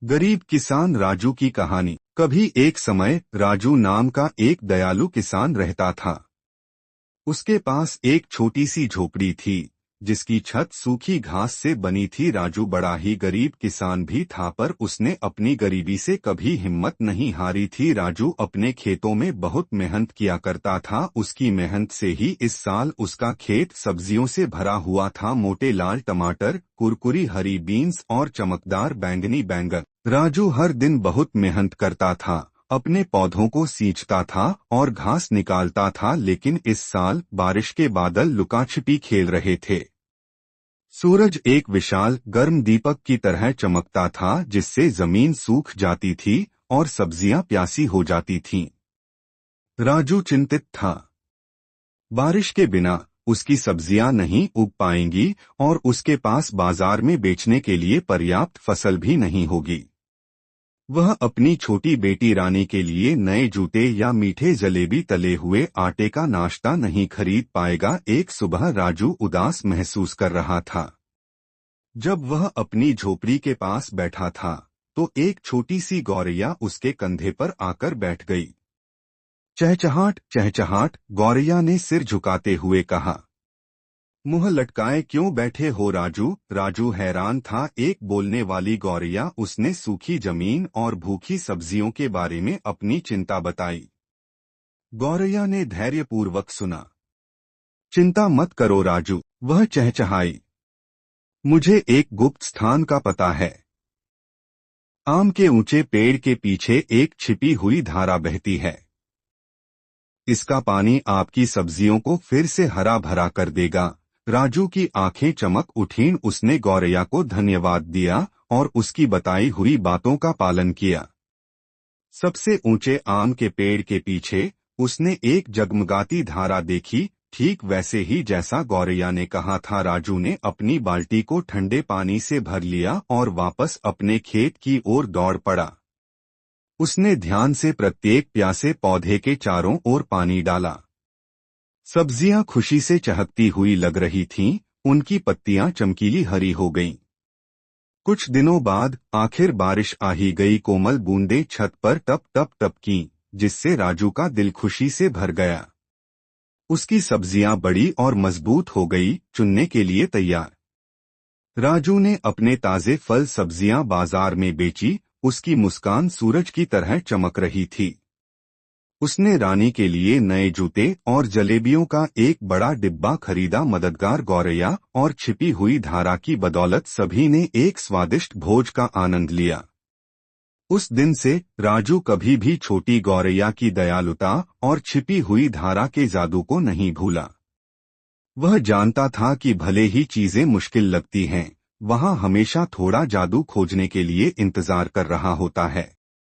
गरीब किसान राजू की कहानी। कभी एक समय राजू नाम का एक दयालु किसान रहता था। उसके पास एक छोटी सी झोपड़ी थी जिसकी छत सूखी घास से बनी थी। राजू बड़ा ही गरीब किसान भी था, पर उसने अपनी गरीबी से कभी हिम्मत नहीं हारी थी। राजू अपने खेतों में बहुत मेहनत किया करता था। उसकी मेहनत से ही इस साल उसका खेत सब्जियों से भरा हुआ था। मोटे लाल टमाटर, कुरकुरी हरी बीन्स और चमकदार बैंगनी बैंगन। राजू हर दिन बहुत मेहनत करता था, अपने पौधों को सींचता था और घास निकालता था। लेकिन इस साल बारिश के बादल लुकाछिपी खेल रहे थे। सूरज एक विशाल गर्म दीपक की तरह चमकता था, जिससे जमीन सूख जाती थी और सब्जियां प्यासी हो जाती थीं। राजू चिंतित था। बारिश के बिना उसकी सब्जियां नहीं उग पाएंगी और उसके पास बाजार में बेचने के लिए पर्याप्त फसल भी नहीं होगी। वह अपनी छोटी बेटी रानी के लिए नए जूते या मीठे जलेबी तले हुए आटे का नाश्ता नहीं खरीद पाएगा। एक सुबह राजू उदास महसूस कर रहा था। जब वह अपनी झोपड़ी के पास बैठा था तो एक छोटी सी गौरैया उसके कंधे पर आकर बैठ गई। चहचहाट चहचहाट, गौरैया ने सिर झुकाते हुए कहा। मुंह लटकाए क्यों बैठे हो राजू? राजू हैरान था। एक बोलने वाली गौरैया। उसने सूखी जमीन और भूखी सब्जियों के बारे में अपनी चिंता बताई। गौरैया ने धैर्यपूर्वक सुना। चिंता मत करो राजू, वह चहचहाई। मुझे एक गुप्त स्थान का पता है। आम के ऊंचे पेड़ के पीछे एक छिपी हुई धारा बहती है। इसका पानी आपकी सब्जियों को फिर से हरा भरा कर देगा। राजू की आंखें चमक उठीं। उसने गौरैया को धन्यवाद दिया और उसकी बताई हुई बातों का पालन किया। सबसे ऊंचे आम के पेड़ के पीछे उसने एक जगमगाती धारा देखी, ठीक वैसे ही जैसा गौरैया ने कहा था। राजू ने अपनी बाल्टी को ठंडे पानी से भर लिया और वापस अपने खेत की ओर दौड़ पड़ा। उसने ध्यान से प्रत्येक प्यासे पौधे के चारों ओर पानी डाला। सब्जियां खुशी से चहकती हुई लग रही थीं, उनकी पत्तियां चमकीली हरी हो गईं। कुछ दिनों बाद आखिर बारिश आ ही गई। कोमल बूंदें छत पर टप टप टपकीं, जिससे राजू का दिल खुशी से भर गया। उसकी सब्जियां बड़ी और मजबूत हो गई, चुनने के लिए तैयार। राजू ने अपने ताजे फल सब्जियां बाजार में बेची। उसकी मुस्कान सूरज की तरह चमक रही थी। उसने रानी के लिए नए जूते और जलेबियों का एक बड़ा डिब्बा खरीदा। मददगार गौरैया और छिपी हुई धारा की बदौलत सभी ने एक स्वादिष्ट भोज का आनंद लिया। उस दिन से राजू कभी भी छोटी गौरैया की दयालुता और छिपी हुई धारा के जादू को नहीं भूला। वह जानता था कि भले ही चीजें मुश्किल लगती हैं, वहां हमेशा थोड़ा जादू खोजने के लिए इंतजार कर रहा होता है।